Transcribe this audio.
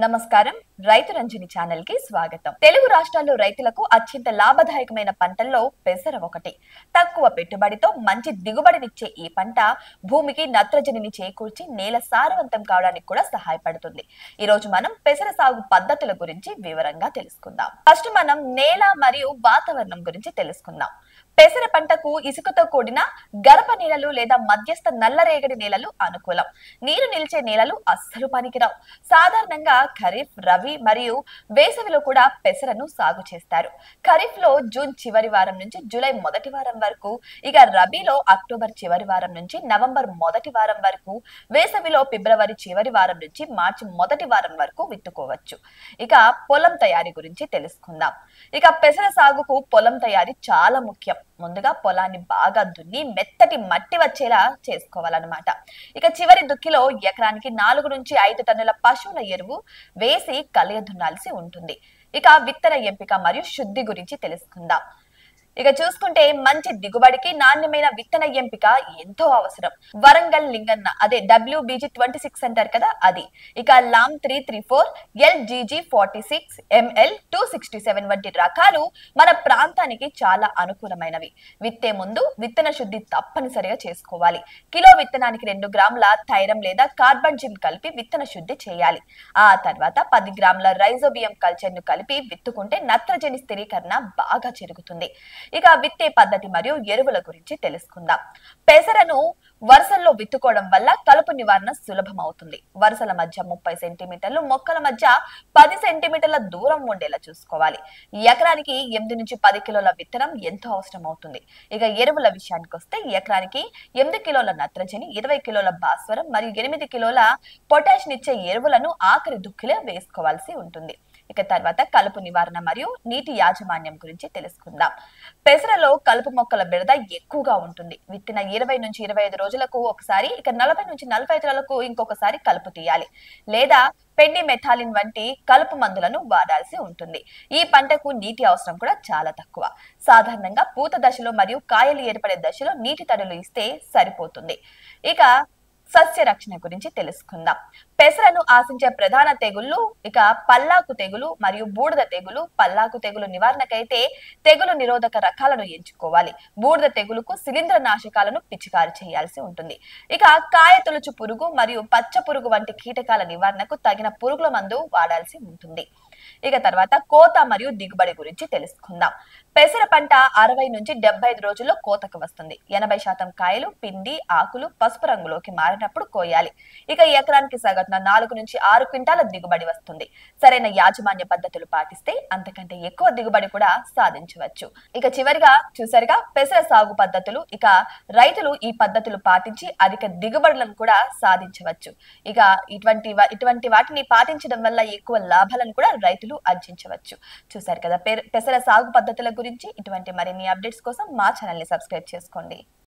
నమస్కారం రైతు రంజని ఛానల్ కి స్వాగతం. తెలుగు రాష్ట్రాల్లో రైతులకు అత్యంత లాభదాయకమైన పంటల్లో పెసర ఒకటి. తక్కువ పెట్టుబడితో మంచి దిగుబడినిచ్చే ఈ పంట భూమికి నత్రజనిని చేకూర్చి నేల సారవంతం కావడానికి కూడా సహాయపడుతుంది. ఈ రోజు మనం పెసర సాగు పద్ధతుల గురించి వివరంగా తెలుసుకుందాం. ఫస్ట్ మనం నేల మరియు వాతావరణం గురించి తెలుసుకుందాం. పెసర పంటకు ఇసుకతో కూడిన గరప నేలలు లేదా మధ్యస్థ నల్లరేగడి నేలలు అనుకూలం. నీరు నిలిచే నేలలు అస్సలు పనికిరావు. సాధారణంగా ఖరీఫ్, రబీ మరియు వేసవిలో కూడా పెసరను సాగు చేస్తారు. ఖరీఫ్ లో జూన్ చివరి వారం నుంచి జూలై మొదటి వారం వరకు, ఇక రబీలో అక్టోబర్ చివరి వారం నుంచి నవంబర్ మొదటి వారం వరకు, వేసవిలో ఫిబ్రవరి చివరి వారం నుంచి మార్చి మొదటి వారం వరకు విత్తుకోవచ్చు. ఇక పొలం తయారీ గురించి తెలుసుకుందాం. ఇక పెసర సాగుకు పొలం తయారీ చాలా ముఖ్యం. ముందుగా పొలాన్ని బాగా దున్ని మెత్తటి మట్టి వచ్చేలా చేసుకోవాలన్నమాట. ఇక చివరి దుక్కిలో ఎకరానికి 4 నుంచి 5 టన్నుల పశువుల ఎరువు వేసి కలియ దున్నాల్సి ఉంటుంది. ఇక విత్తన ఎంపిక మరియు శుద్ధి గురించి తెలుసుకుందాం. ఇక చూసుకుంటే మంచి దిగుబడికి నాణ్యమైన విత్తన ఎంపిక ఎంతో అవసరం. వరంగల్ లింగన్న అదే WBG26 అంటారు కదా, అది. ఇక లామ్ 334, LGG46, ML267 వంటి రకాలు మన ప్రాంతానికి చాలా అనుకూలమైనవి. విత్తే ముందు విత్తన శుద్ధి తప్పనిసరిగా చేసుకోవాలి. కిలో విత్తనానికి 2 గ్రాముల థైరం లేదా కార్బన్ జిమ్ కలిపి విత్తన శుద్ధి చేయాలి. ఆ తర్వాత 10 గ్రాముల రైజోబియం కల్చర్ ను కలిపి విత్తుకుంటే నత్రజని స్థిరీకరణ బాగా జరుగుతుంది. ఇక విత్తే పద్ధతి మరియు ఎరువుల గురించి తెలుసుకుందాం. పెసరను వరుసల్లో విత్తుకోవడం వల్ల కలుపు నివారణ సులభం అవుతుంది. వరుసల మధ్య 30 సెంటీమీటర్లు, మొక్కల మధ్య 10 సెంటీమీటర్ల దూరం ఉండేలా చూసుకోవాలి. ఎకరానికి 8 నుంచి 10 కిలోల విత్తనం ఎంతో అవసరం అవుతుంది. ఇక ఎరువుల విషయానికి వస్తే ఎకరానికి 8 కిలోల నత్రజని, 20 కిలోల భాస్వరం మరియు 8 కిలోల పొటాష్ నిచ్చే ఎరువులను ఆఖరి దుక్కిలో వేసుకోవాల్సి ఉంటుంది. ఇక తర్వాత కలుపు నివారణ మరియు నీటి యాజమాన్యం గురించి తెలుసుకుందాం. పెసరలో కలుపు మొక్కల బెడద ఎక్కువగా ఉంటుంది. విత్తిన 20 నుంచి 25 రోజులకు ఒకసారి, ఇక 40 నుంచి 45 రోజులకు ఇంకొకసారి కలుపు తీయాలి. లేదా పెండి మెథాలిన్ వంటి కలుపు మందులను వాడాల్సి ఉంటుంది. ఈ పంటకు నీటి అవసరం కూడా చాలా తక్కువ. సాధారణంగా పూత దశలో మరియు కాయలు ఏర్పడే దశలో నీటి తడులు ఇస్తే సరిపోతుంది. ఇక సస్య రక్షణ గురించి తెలుసుకుందాం. పెసరను ఆశించే ప్రధాన తెగుళ్లు ఇక పల్లాకు తెగులు మరియు బూడిద తెగులు. పల్లాకు తెగులు నివారణకైతే తెగులు నిరోధక రకాలను ఎంచుకోవాలి. బూడిద తెగులుకు శిలీంద్ర నాశకాలను పిచికారి చేయాల్సి ఉంటుంది. ఇక కాయ తొలుచు పురుగు మరియు పచ్చ పురుగు వంటి కీటకాల నివారణకు తగిన పురుగుల మందు వాడాల్సి ఉంటుంది. ఇక తర్వాత కోత మరియు దిగుబడి గురించి తెలుసుకుందాం. పెసర పంట 60 నుంచి 75 రోజుల్లో కోతకు వస్తుంది. 80% కాయలు, పిండి, ఆకులు పసుపు రంగులోకి మారినప్పుడు కోయాలి. ఇక ఎకరానికి సగటున 4 నుంచి 6 క్వింటాల దిగుబడి వస్తుంది. సరైన యాజమాన్య పద్ధతులు పాటిస్తే అంతకంటే ఎక్కువ దిగుబడి కూడా సాధించవచ్చు. ఇక చివరిగా చూసారుగా పెసర సాగు పద్ధతులు. ఇక రైతులు ఈ పద్ధతులు పాటించి అధిక దిగుబడులను కూడా సాధించవచ్చు. ఇక ఇటువంటి వాటిని పాటించడం వల్ల ఎక్కువ లాభాలను కూడా రైతులు ఆర్జించవచ్చు. చూసారు కదా పెసర సాగు పద్ధతుల గురించి. ఇటువంటి మరిన్ని అప్డేట్స్ కోసం మా ఛానల్ ని సబ్స్క్రైబ్ చేసుకోండి.